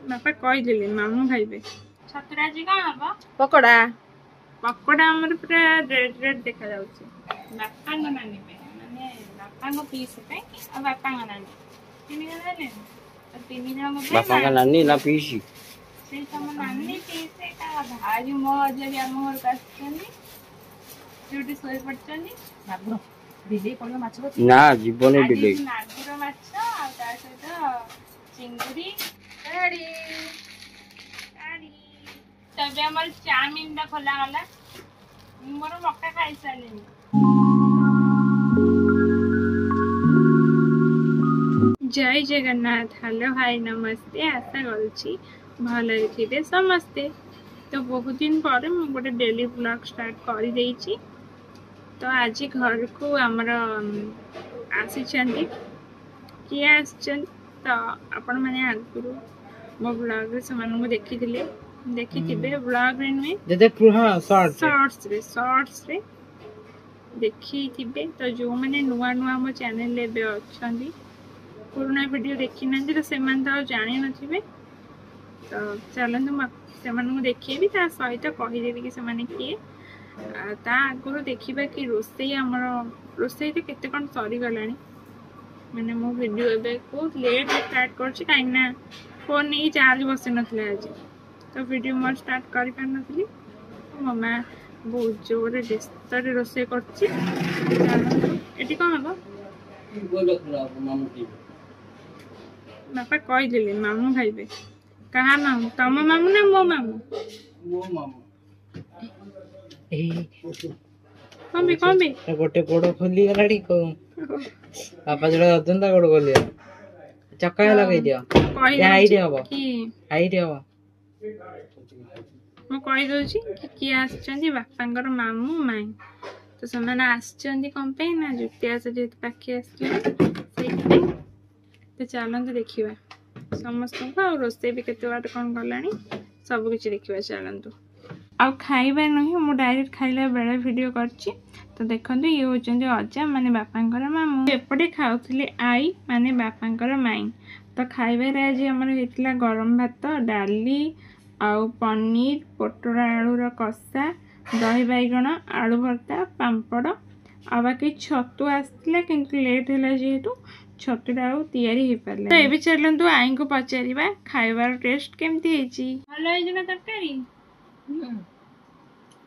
बापा कहीदेले मामू खाइबे छतुरा जी कौन हम पकोड़ा पकोड़ा हमर पूरा रेड रेड देखा जाउची बापा को नानी पे माने बापा को पीस पे और बापा को नानी तीन जन ले तो तीन जन को बापा का नानी ना पीसी से तम नानी पीसे का भारी मौज भी हम घर पास छनी ड्यूटी सोई पड़छनी नागुर बिले पड़ो माछ को ना जीवन बिले नागुर माछ आ ता सहित चिंगुरी रेडी रेडी तबे हमर चाउमीन दा खोला गला मोर मक्का खाई सालेनी जय जगन्नाथ हेलो हाय नमस्ते आशा करुच्ची भल थे समस्ते तो बहुत दिन पर मु गोटे डेली ब्लॉग स्टार्ट कर देइची तो आज घर को आमर आसी किए आसन तो आपण मैंने आगुरी मो ब्लॉग से देखी ब्लॉग रे नुहे शॉर्ट्स रे देखी तो जो मैंने नुआ नुआ मो चैनल ले अच्छा पुराना वीडियो देखी ना तो से जानी नथिबे तो चलतु से देखी सहित कहीदेवी कि से किए ता आगुरी देखा कि रोसई आमर रोसई तो केते कौन सरीगला मैंने मो वीडियो एबे बहुत लेट स्टार्ट करछि काइना फोन नहीं चार्ज बसे नथले आज तो वीडियो मोर स्टार्ट करि पार नथली मम्मा बहुत जोरे व्यस्त रोसई करछि एटी कोन हो बापा कहीदेले मामू खाइबे कहा मामू तम मामू ना मो मामू कौन भी गोटे गोड़ खोली गलाडी को बापा जड़ा दंदा गोड़ खोली चक्का लगे दियो हाइट हबो हाइट हबो मो कहि दोछि कि किए आछंदी बापांगर मामू माई तो समाने आछंदी कोन पे ना जुतिया से जेत पाखी आछले सेति तो चलंतु देखिबा समस्त को और रोसे भी केते बात कोन गलानी सब किछि देखिबा चलंतु आ खाइबा नहीं मु डायरेक्ट खाइला बेले वीडियो करछि तो देखंतु ये होचंदी अजा माने बापांकर मामू एपटे खाउथले आई माने बापांकर माई तो खाइबा रे आज हमर हेतला गरम भात डाली आउ पनीर पोटल आलूर कषा दही बैगण आलू भर्ता पांपड़ आ बाकी छतु आसला किंतु लेट होला जेहेतु छतुटा आउ तैयारी हो पारला तो एबे चलंतु आई को पचारिबा खाइबार टेस्ट केमती हेची भलो हेजी ना तरकारी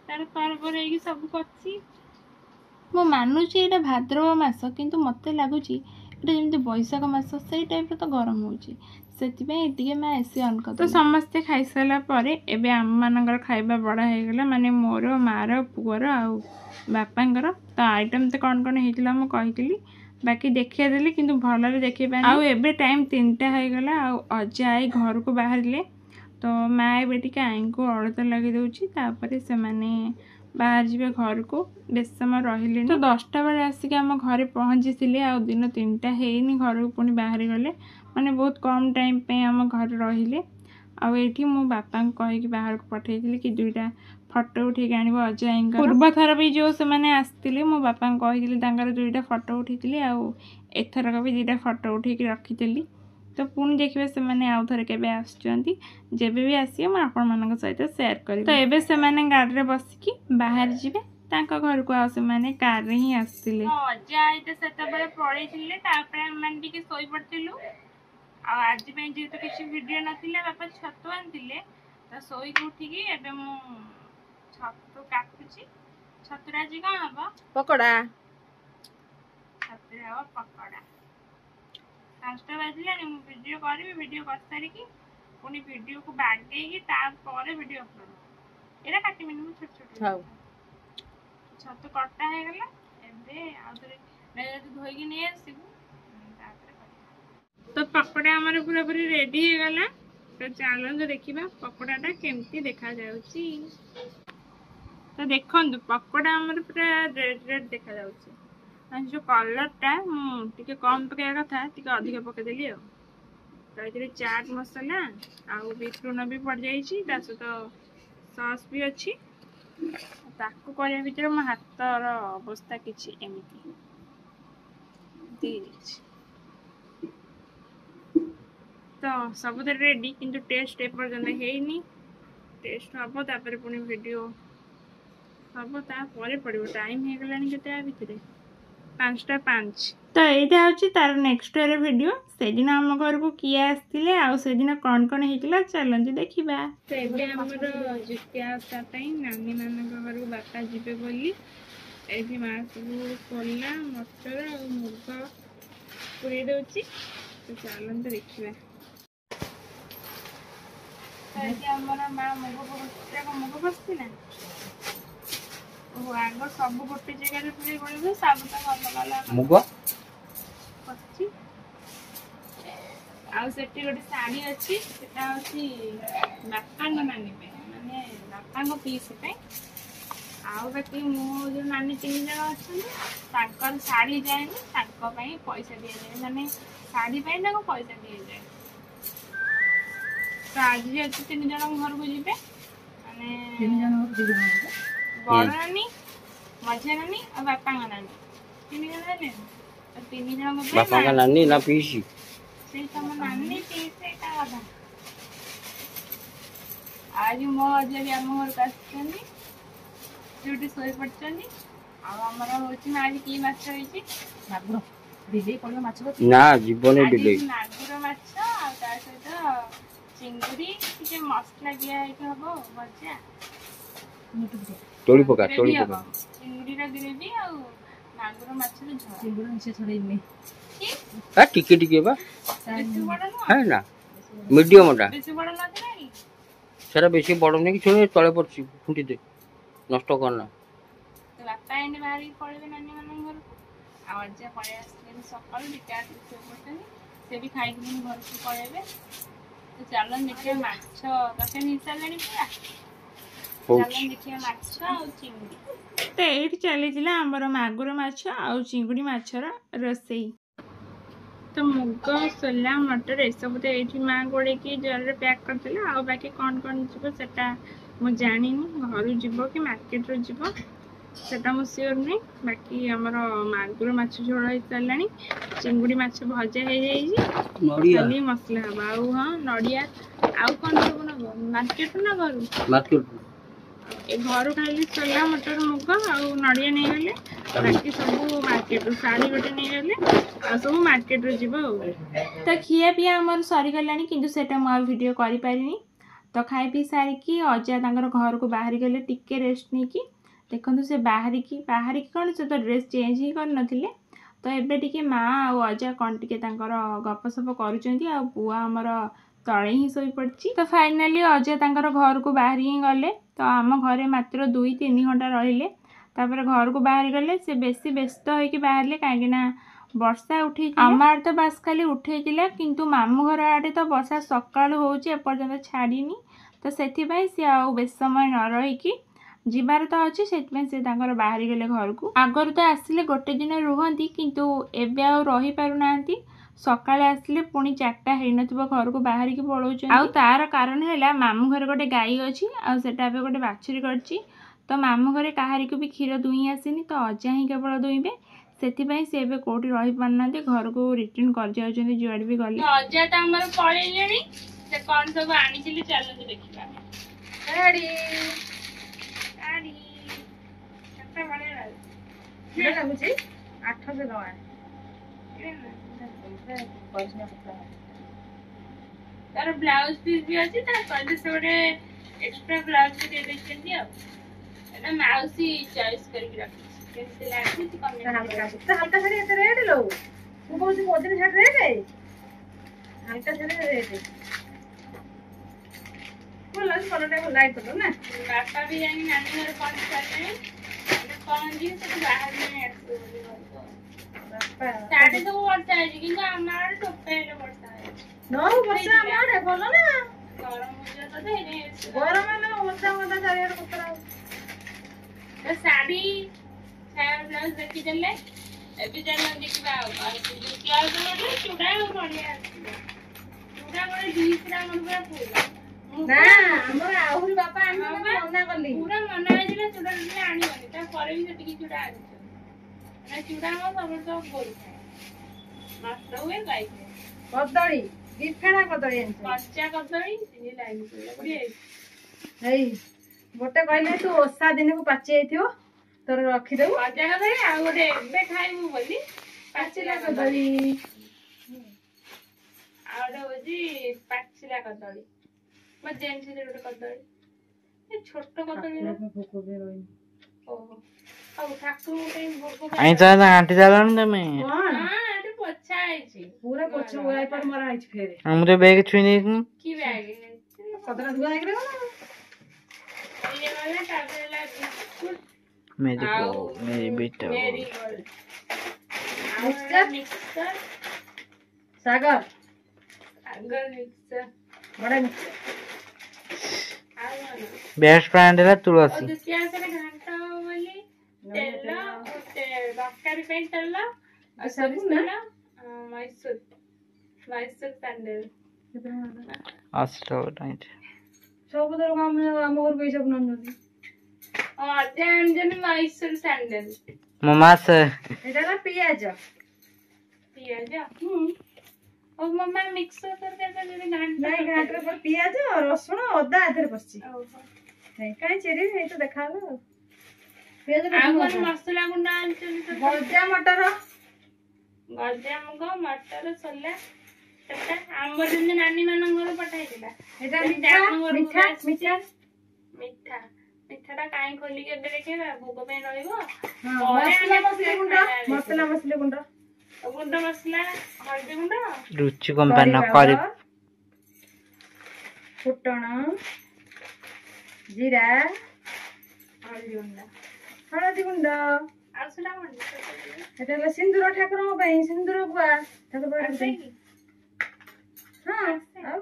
तार परबर हेगी सब करछि मो मानुची एटा भाद्रव मास किंतु मते लागुची एटा जेमती बैशाख मास सेई टाइप तो गरम होची सेतिबे एटिके मा एसी ऑन कर तो समस्त खाई साला परे एबे आम मानकर खाइबा बड़ा हे गेला माने मोर मार पुअर आ बापांकर तो आइटम तो कौन कौन हेतिला मो कहितली बाकी देखिया देली किंतु भलरे देखि पानी आ एबे टाइम 3टा हे गेला आ अजा आई घर को बाहरले तो माँ ए टिके आई को अलता लगे दूची तापर से माने बाहर जीवे घर को बेस समय रहिले तो 10टा बेले आसिक आम घर पहुँची आ दिन 3टा हेनी घर को पुणी बाहर गले माने बहुत कम टाइम पे आम घर रहिले आठी मो बापा कहीकि बाहर को पठेली कि 2टा फोटो उठे आनब अजय पूर्व थर भी जो से मैंने आसते मो बापा कही 2टा फोटो उठी एथरक भी 2टा फोटो उठे रखी तो पुणी देखिए से मैंने आउ थे के जब भी आसिए मुझे आपण मान सहित सेयार करी तो एबे से मैंने गाड़ी में बसिकी बाहर जीवे तांका घर को आ से मैंने कार रे ही आसतिले अजा आइते सेतबेले पळेथिले तापर हम टिके सोई पड़तिलु आ आज पे जेतु किछि वीडियो नथिले बापा छतु आनतिले तो सोई उठिकी एबे मु छतु काटुची छतुरा जी कोन हबो पकोड़ा छतुरा हो पकोड़ा 5टा बाजिलानी मु वीडियो करबी वीडियो कर सारी की पुनी वीडियो को बागे की तापर वीडियो अपलोड एरा काटी मिनी छोट छोट हाउ छतु कट्टा हे गला एबे आउतरे मेरे धोई की नै आसीबू तो पकोड़ा हमारे पूरा पूरी रेडी हो गला तो चलो देखिबा पकोड़ाटा केमती देखा जाउची तो देखंतु पकोड़ा हमारे पूरा रेड रेड देखा जाउची जो कलरटा मुझे कम पकड़ा कथा अधिक पकईदेली तो चाट मसला आउ बीट लुण भी पड़ जाइए सॉस भी अच्छी ताकू करने भितर मो हाथर अवस्था किसी एमती तो सब रेडी किंतु टेस्ट एपर्यंत ହେଇନି टेस्ट हम तापर पुणी वीडियो हम तापर पड़ो टाइम हो गलानी केते भितर 5:05 तो यहाँ हूँ तार नेक्स्ट ईयर वीडियो से दिन आम घर को किए आसते आउ दिन कौन कौन होता चलते देखा तो ये आमर जुतिया ओषापाई नानी मान घर को बापा जीवे बोली ये माँ सब कोला मटर और मुग पूरी दौची तो चलते देखा आमर माँ मुग बसती ना आग सब गोटे जगह पूरी गोल सब तो अलग अलग मुग बसची आउ सेठी गोटे साड़ी अच्छी सेटा होची बापा नानी पे माने बापा पीस पे आउ बाकी मो जो नानी 3 जन अच्छे ताकर साड़ी जाएनी ताको पई पैसा दिया जाए माने साड़ी पे ना पैसा दिया जाए तो आज भी अच्छे 3 जन घर को जीवे माने 3 जन घर बड़ नानी मझिया नानी और बापा नानी 3 जन हेले 3 जन बापा का नानी ना पीसी से तम नानी पीसे का आधा आज मो अजे भी हम घर काछनी ड्यूटी सोई पड़छनी आ हमरा होची ना आज की माछ होईची मागुर दिले पड़ो माछ ना जीवन दिले मागुर माछ आ ता सहित चिंगुरी के मसला दिया है के हबो भजा तोड़ी पका चिंगुरी रा ग्रेवी आ मागुर माछ रे झोल चिंगुरी से छड़े में आ टिके टिके बा है ना मीडियम टा बेसी बड़ ना कि सेरा बेसी बड़ नहीं कि छोड़े तळे पड़छि फुंटी दे नष्ट करना तो बापा एने बाहरी पड़े नानी मन घर को आज पड़े आसे सकाल बिटा से पड़ते से भी खाई दिन घर को पड़ेबे तो चलन देखिए माछ तके निसा लेनी पूरा चलन देखिए माछ और चिंगुड़ी तो एठी चली आमर मागुर माछ और चिंगुड़ी माछर रोसई तो मुग सोला मटर ये सब तो ये माँ गोड़े की जल पैक करते आ बाकी कौन कौन जीव से मुझे जानी घर जीव कि मार्केट रो जीव सेटा मु सियोर नहीं बाकी आमर मागुर माछ झोल हो सारा चिंगुड़ी माछ भजा हो जाए मसला हम आउ हाँ नड़िया आउ कौन सब नब मार्केट ना घर मार्केट घर खाली सोला मटर मुग आउ नड़िया नहीं गले बाकी सब मार्केट साड़ी गोटे नहीं गले आ सब मार्केट रो जीव तो खिया पिया आमर सरीगला कि वीडियो कर पारिनी तो खाई पी सारिकी अजा घर को बाहरी गले टिके रेस्ट नहीं कि देखो से बाहरिकी कौन से तो ड्रेस चेंज ही कर नथिले तो एबे टिके माँ आउ अजा कौन टिके गपसप कर पुआ आमर तले ही शोई पड़ी तो फाइनाली अजा घर को बाहरी ही गले तो आम घरे मात्र 2-3 घंटा रहिले तापर घर को बाहरी गले से बेसी व्यस्त होइकी बाहरले कहीं वर्षा उठे आमार तो बास खाली उठेला किंतु मामू घर आड़े तो वर्षा सकाल होची एपर्यंत छाड़ीनी तो सेथिबाई सी आउ बेस समय न रहीकी जीवार तो अच्छे से बाहरी गले घर को आगर तो आसिले गोटे दिन रुहंती किंतु एबे आउ रही पारुनांती सकाळे आसिले पुणी 4टा हेई नथिबो घर को बाहरी की पळौछन आउ तार कारण हैला मामू घर गोटे गाई अछि आउ सेटा बे गोटे बाछुरी करछि तो मामू घरे काहारी को भी क्षीर दुई आसीनी तो अजा ही केवल दुईबे सेथिबाई से एबे कोठी रही पारनांती घर को रिटर्न कर जाउछन जुआड भी गले अजा त हमर पळेलेनी से कोन सब आनी छिली चलन देखिबा रेडी रेडी कते बड़े रहल ये लागुछि 800 टका तार ब्लाउज पीस भी अच्छी कहते से गोटे एक्स्ट्रा ब्लाउज भी दे देछन आ एटा माउसी चॉइस करके रखी केते लागि त कम हल्का साड़ी एते रेट लो मु कहू मोदी साड़ी रेट हल्का साड़ी रेट बोला कलरटा को लाइट करो ना बापा भी जानी नानी घर कौन करते हैं कौन जी से बाहर में ऐसे साढ़े तो वर्षा है कि हमारे टोपे ले वर्षा है नो वर्षा हमारे बोलो ना गरम हो जाता है ने गरम है ना वर्षा मत सारे पकड़ा तो साड़ी छाया ब्लाउज देखि देले एबी जान देखबा और ब्लाउज में चूड़ा और बढ़िया चूड़ा बड़े दूसरा मन पूरा फूल ना हमर आहुरी बापा हम मना करली पूरा मना है जे चूड़ा ले आनी बनी ता करे भी सेठी चूड़ा आनी ना चूड़ा हम सब तो बोल है मस्त हुए गाई कदड़ी ଦିଫେଣା କଦଳୀ ଆଣିଛ କଞ୍ଚା କଦଳୀ ଚିନି ଲାଗି ହେଇ ଗୋଟେ କହିଲେ ତୁ ଓଷା ଦିନକୁ ପାଚି ଯାଇଥିବ ତୋର ରଖିଦେବୁ କଞ୍ଚା କଦଳୀ ଆଉ ଗୋଟେ ଏବେ ଖାଇବୁ ବୋଲି ପାଚିଲା କଦଳୀ ଆଉ ଗୋଟେ ହଉଛି ପାଚିଲା କଦଳୀ ମୋ ଜେନ୍ସ ଗୋଟେ କଦଳୀ ଏ ଛୋଟ କଦଳୀ ଭୋକ ବି ରହିନି ଓହୋ ଆଉ ଠାକୁରଙ୍କୁ ପାଇଁ ଭୋଗ ଆଇଁଷ ଆଣ୍ଟି ଚାଲଣି ତମେ କଣ ଏଠି ପୋଛା ହେଇଛି ପୁରା ପଛ ୱାଇପର ମରା ହେଇଛି ଫେରେ ମୁଁ ତ ବେଗ ଛୁଇଁ ଦେଇଥିଲି କି ବ୍ୟାଗ କଦଳା ଧୁଆ ହେଇକି ରହିବ ଇଏ ଗଲା ତାପରେ ହେଲା ବିସ୍କୁଟ मेरी ଆଉ को मेरी बेटा ମେରିଗୋଲ୍ଡ ଆଉ ମିକ୍ସଚର ମିକ୍ସଚର ସାଗର ଆଗର ମିକ୍ସଚର ବଡ ମିକ୍ସଚର ଆଉ କଣ बेस्ट फ्रेंड है ଆଉ तुलसी ଦ୍ୱିତୀୟ ଆସରେ ଘାଣ୍ଟ ହବ ବୋଲି ତେଲ ତରକାରୀ ପାଇଁ ତେଲ ଆଉ ସବୁ ସୋରିଷ ନା? ତେଲ ମଇସୁର ସ୍ୟାଣ୍ଡେଲ 80 टाइम ସବୁ ତର ଆମ ଘରକୁ ଏଇ ସବୁ ନଉଛନ୍ତି ଅଜା ଆଣିଛନ୍ତି ମଇସୁର ସ୍ୟାଣ୍ଡେଲ मम्मा से ଏଇଟା ହେଲା ପିଆଜ ପିଆଜ ଓ ମାମା ମିକ୍ସର ତରକାରୀ ଯଦି ଘାଣ୍ଟ ନାଇଁ ଘାଣ୍ଟରେ ପରେ ପିଆଜ ରସୁଣ ଅଦା ଏଥିରେ ପଶିଛି ଓହୋ। କାହିଁ ଚିରି ଏଇ ତ ଦେଖାହେଲା ଆଉ ପିଆଜ ଆଉ ରସୁଣ କଣ ଅଦା। ମସଲା ଗୁଣ୍ଡ ଆଣିଛନ୍ତି ତ? ଗଜା ମଟର ଗଜାମୁଗ ମଟର ସୋଲା ସେଟା ଆମର ଯେମିତି ନାନୀ ମାନଙ୍କର ପଠା ହେଇଥିଲା ଏଇଟା ସେମିତି ମିଠା ଆମ ଘରକୁ ମିଠା ଆସିଛି। ମିଠା ମିଠା ମିଠାଟା କାଇଁ ଖୋଲିକି ଏବେ ଦେଖେଇବା ଭୋଗ ପାଇଁ ରହିବ ହଁ, ମସଲା ମସଲି ଗୁଣ୍ଡ ମସଲା ମସଲି ଗୁଣ୍ଡ ଗୁଣ୍ଡ ମସଲା ହଳଦୀ ଗୁଣ୍ଡ रुचि कंपनी କରି कर ଫୁଟଣ ଜିରା ହଳଦୀ ଗୁଣ୍ଡ ହଳଦୀ ଗୁଣ୍ଡ ଆଉ ସେଟା କଣ ଏଟା ହେଲା ସିନ୍ଦୁର ଠାକୁରଙ୍କ ପାଇଁ ସିନ୍ଦୁର ଗୁଆ ଠାକୁର ପାଖରେ କି ହଁ ଆଉ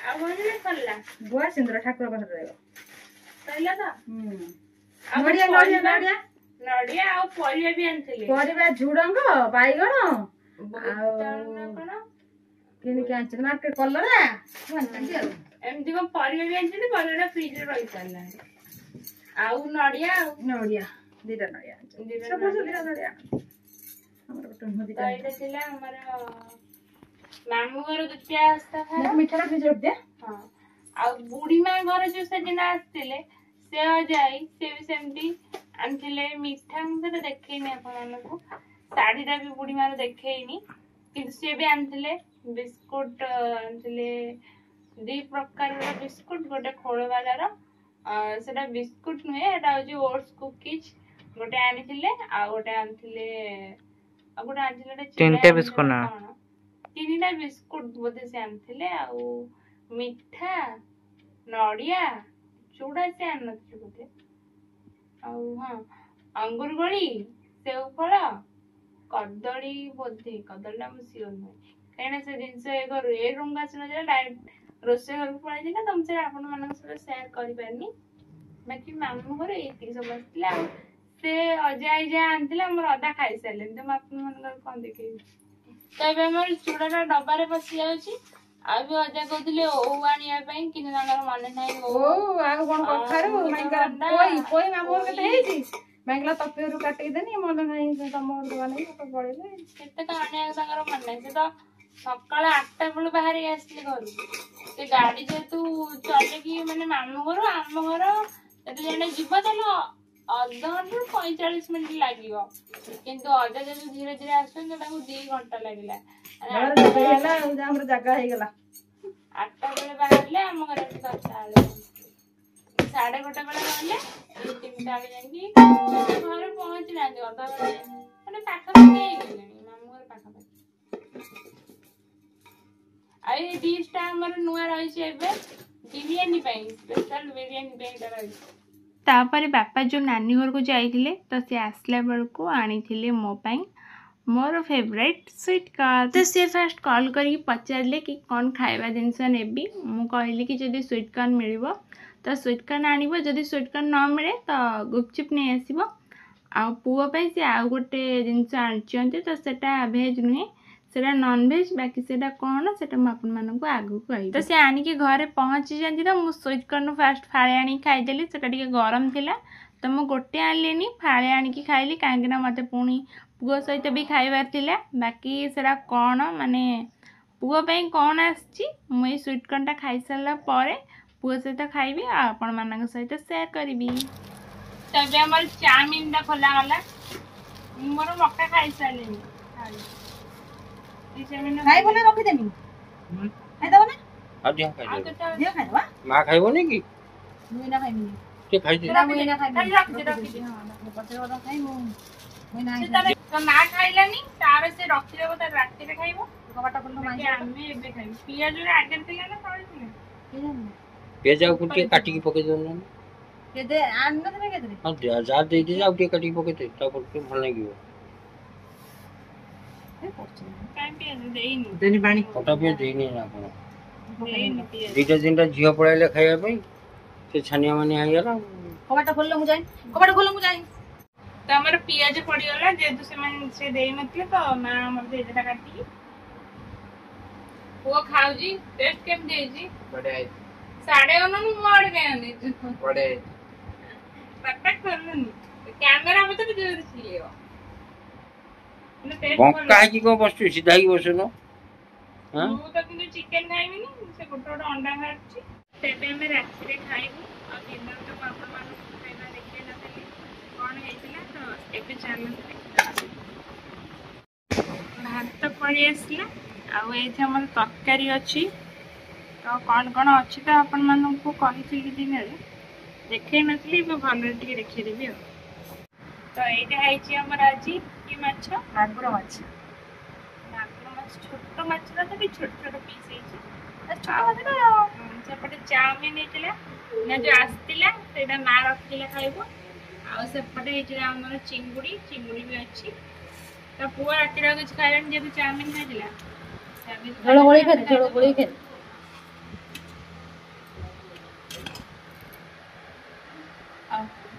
ଆଉ କଣ ଖୋଲା ଗୁଆ ସିନ୍ଦୁର ଠାକୁର ପାଖରେ ରହିବ କହିଲା ତ ଆଉ ନଡ଼ିଆ ନଡ଼ିଆ ନଡ଼ିଆ ନଡ଼ିଆ ଆଉ ପରିବା ବି ଆଣିଥିଲି ପରିବା ଝୁଡଙ୍ଗ ବାଇଗଣ ବୋଇତାଳୁ ନା କଣ କିଣିକି ଆଣିଛନ୍ତି ମାର୍କେଟ କଲରା ଆଣିଛନ୍ତି ଆଉ ଏମିତି କଣ ପରିବା ବି ଆଣିଛନ୍ତି ପରିବାଟା ଫ୍ରିଜରେ ରହିସାରିଲାଣି ଆଉ ନଡ଼ିଆ ଆଉ ନଡ଼ିଆ ଦିଟା ନଡ଼ିଆ ଆଣିଛନ୍ତି ସବୁ ଦିଟା ନଡ଼ିଆ ଆମର ଗୋଟେ ତ ଦିଟା ଏଇଟା ଥିଲା ଆମର ମାମୁଁ ଘର ଦ୍ୱିତୀୟା ଆସ୍ଥା ମିଠାଟା ଫ୍ରିଜ ରଖିଦିଏ ହଁ ଆଉ ବୁଢୀମା ଘର ଯୋଉ ସେଦିନ ଆସିଥିଲେ ସେ ଯାଇ ସେ ବି ସେମିତି ଆଣିଥିଲେ ମିଠା ମୁଁ ସେଟା ଦେଖେଇନି ଆପଣମାନଙ୍କୁ ଶାଢୀଟା ବି ବୁଢୀମାର ଦେଖେଇନି କିନ୍ତୁ ସିଏ ବି ଆଣିଥିଲେ ବିସ୍କୁଟ ଆଣିଥିଲେ 2 ପ୍ରକାରର ବିସ୍କୁଟ ଗୋଟେ ଖୋଳବାଲାର ସେଟା ବିସ୍କୁଟ ନୁହେଁ ଏଟା ହଉଛି ଓଟ୍ସ କୁକିଜ ଗୋଟେ ଆଣିଥିଲେ ଆଉ ଗୋଟେ ଆଣିଥିଲେ ତିନଟା ବିସ୍କୁଟ ନା କଣ 3ଟା ବିସ୍କୁଟ ବୋଧେ ସେ ଆଣିଥିଲେ ଆଉ ମିଠା ନଡ଼ିଆ ଚୁଡା ସେ ଆଣିନଥିଲେ ବୋଧେ ଆଉ ହଁ ଅଙ୍ଗୁର କୋଳି ସେଉ ଫଳ କଦଳୀ ବୋଧେ କଦଳୀଟା ମୁଁ ସିଓର ନୁହେଁ କାହିଁକିନା ସେ ଜିନିଷ ଏ ଘରୁ ଏ ରୁମକୁ ଆସିନଥିଲା ଡାଇରେକ୍ଟ ରୋଷେଇ ଘରକୁ ପଳେଇଥିଲା ତ ମୁଁ ସେଟା ଆପଣମାନଙ୍କ ସହିତ ସେୟାର କରିପାରିନି ବାକି ମାମୁଁ ଘର ଏତିକି ସବୁ ଆସିଥିଲା ଆଉ ସେ ଅଜା ଆଇ ଯାହା ଆଣିଥିଲେ ଆମର ଅଧା ଖାଇସାରିଲେଣି ତ ମୁଁ ଆପଣମାନଙ୍କର କଣ ଦେଖେଇବି ତ ଏବେ ଆମର ଚୁଡାଟା ଡବାରେ ପଶି ଯାଉଛି ଆଉ ବି ଅଜା କହୁଥିଲେ ଓଉ ଆଣିବା ପାଇଁ କିନ୍ତୁ ତାଙ୍କର ମନେ ନାହିଁ ଆଉ କଣ କଖାରୁ ପୋଇ ମାମୁଁ ଘର କେତେ ହେଇଛି ବାଙ୍ଗଲା ତପିରୁ କାଟିକି ଦେନି ମନେ ନାହିଁ ତମ ଘରକୁ ନେଇ ପଳେଇଲେ କେତେ କଣ ଆଣିବାକୁ ତାଙ୍କର ମନେ ନାହିଁ ସେ ତ ସକାଳ 8ଟା ବେଳୁ ବାହାରିକି ଆସିଥିଲେ ଘରକୁ ସେ ଗାଡି ଯେହେତୁ ଚଲେଇକି ମାନେ ମାମୁଁ ଘର ଆମ ଘର ଯଦି ଜଣେ ଯିବ ତାହେଲେ ଅଧଘଣ୍ଟାରୁ 45 ମିନିଟ୍ ଲାଗିବ କିନ୍ତୁ ଅଜା ଯଦି ଧୀରେ ଧୀରେ ଆସୁଛନ୍ତି ତାଙ୍କୁ 2 ଘଣ୍ଟା ଲାଗିଲା ଆମର ଜାଗା ହେଇଗଲା 8ଟା ବେଳେ ବାହାରିଲେ ଆମ ଘରେ 10ଟା ବେଳେ 1:30 ବେଳେ ଗଲେ 3ଟା ବେଳେ ଯାଇକି ଘରେ ପହଞ୍ଚି ନାହାନ୍ତି ଅଧା ମାନେ ପାଖାପାଖି ହେଇଗଲେଣି ମାମୁଁ ଘର ପାଖାପାଖି ଆଉ ଏଇ ଡିଶଟା ଆମର ନୂଆ ରହିଛି ଏବେ ବିରିୟାନୀ ପାଇଁ ସ୍ପେଶାଲ ବିରିୟାନୀ ପାଇଁ ଏଇଟା ରହିଛି ତାପରେ ବାପା ଯୋଉ ନାନୀ ଘରକୁ ଯାଇଥିଲେ ତ ସେ ଆସିଲା ବେଳକୁ ଆଣିଥିଲେ ମୋ ପାଇଁ ମୋର ଫେଭରାଇଟ୍ ସୁଇଟ୍ କର୍ନ ତ ସେ ଫାଷ୍ଟ କଲ୍ କରିକି ପଚାରିଲେ କି କ'ଣ ଖାଇବା ଜିନିଷ ନେବି ମୁଁ କହିଲି କି ଯଦି ସୁଇଟ୍ କର୍ନ ମିଳିବ ତ ସୁଇଟ୍ କର୍ନ ଆଣିବ ଯଦି ସୁଇଟ୍ କର୍ନ ନ ମିଳେ ତ ଗୁପଚୁପ୍ ନେଇ ଆସିବ ଆଉ ପୁଅ ପାଇଁ ସେ ଆଉ ଗୋଟେ ଜିନିଷ ଆଣିଛନ୍ତି ତ ସେଟା ଭେଜ୍ ନୁହେଁ ସେଟା ନନଭେଜ୍ ବାକି ସେଟା କ'ଣ ସେଟା ମୁଁ ଆପଣମାନଙ୍କୁ ଆଗକୁ କହିବି ତ ସେ ଆଣିକି ଘରେ ପହଞ୍ଚିଛନ୍ତି ତ ମୁଁ ସୁଇଟ୍ କର୍ନ ଫାଷ୍ଟ ଫାଳେ ଆଣିକି ଖାଇଦେଲି ସେଟା ଟିକେ ଗରମ ଥିଲା ତ ମୁଁ ଗୋଟେ ଆଣିଲିନି ଫାଳେ ଆଣିକି ଖାଇଲି କାହିଁକିନା ମୋତେ ପୁଣି ପୁଅ ସହିତ ବି ଖାଇବାର ଥିଲା ବାକି ସେଟା କ'ଣ ମାନେ पुओ ପାଇଁ କ'ଣ ଆସିଛି ମୁଁ ଏଇ ସ୍ୱିଟ୍ କର୍ଣ୍ଣଟା ଖାଇସାରିଲା ପରେ पुओ सहित खाइबी आपण मानक सहित शेयर करी। तो ଏବେ ଆମର ଚାଉମିନଟା ଖୋଲାଗଲା। ମୋର ମକା ଖାଇସାରିଲିଣି। ଖାଇବ ନା ରଖିଦେମି? ଖାଇଦବ ନା? ଆଉ ଦିଅ ଖାଇଦବ। ଦିଅ ଖାଇଦବା। ମା ଖାଇବନି କି? ମୁଁ ଏଇନା ଖାଇବିନି। ଟିକେ ଖାଇଦେ। ମୁଁ ଏଇନା ଖାଇବିନି। ରଖିଦେ। ହଁ, ପଛରେ କଥା ଖାଇ ମୁଁ ଏଇନା तो ना खाइलानी तार से रखिदेव तार राति रे खाइबो। କବାଟ ଖୋଲ ମାଇ। ଆମେ ଏବେ ଖାଇବୁ। ପିଆଜ ରେ ଆଗରେ ଥିଲା ନା ତଳେ ଥିଲା? ପିଆଜ ଆଉ ଟିକେ କାଟିକି ପକେଇ ଦଉନ। କେତେ ଆන්න ଦେବେ କେତେ? ହଁ ଯା ଦେଇ ଦେ ଆଉ ଟିକେ କାଟିକି ପକେଇ ଦେ ତାପରେ ଟିକେ ଭଲ ଲାଗିବ। କାଇଁ ପିଆଜ ଦେଇନି? ଦେନି ପାଣି। କଟା ପିଆଜ ଦେଇନି ନା ଆପଣ? ଦେଇନି ପିଆଜ। ଦିଟା ତିନିଟା ଝିଅ ପଳାଇଲେ ଖାଇବା ପାଇଁ ସେ ଛାନିଆ ମାନିଆ ହେଇଗଲା। କବାଟ ଖୋଲ ମୁଁ ଯାଇ। କବାଟ ଖୋଲ ମୁଁ ଯାଇ। तो हमर पियाज पड़ीगला जेतु से देई नथले तो मां हमर देटा काटी वो खाउजी टेस्ट केम देजी बड़े साडे ओन नु मोड़ गयानी बड़े परफेक्ट करलनी कैमरा में तो जोर छियो ने टेस्ट बंका की को बसु सीधा ही बसनो। हां मु तो किंतु चिकन खाइबिनी से गोटो अंडा खाची तेबे हम रात रे खाइबू आ दिन तो पापा मानु खाइबा देखे ना देली कोन हेतिला तो एबे चैनल भात पड़ी आसला आउ एथि हमर तरकारी अछि तो कौन कौन अच्छी तो आपण मानू कही दिन देखे नी भल देखे देवी तो यहाँ आज कि माछ मागुर माछ छोट माछ तो भी छोट छोट पीस सेपटे चाउमिन होता ना जो आसला से माँ रखिला खाइब आउपटे आमर चिंगुड़ी चिंगुड़ी भी अच्छी तो पुआ राति कुछ खाइलानी जेहतु चाउमिन खाइला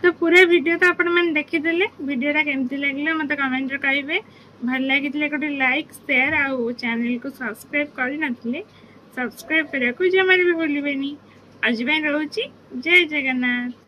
तो पूरा वीडियो तो आपण मैंने देखीदे वीडियोटा केमती लगे मत कमेंट कहे भल लगी गोटे लाइक शेयर आउ चैनल को सब्सक्राइब करते सब्सक्राइब करने को जमार भी भूलें आज रोची जय जगन्नाथ।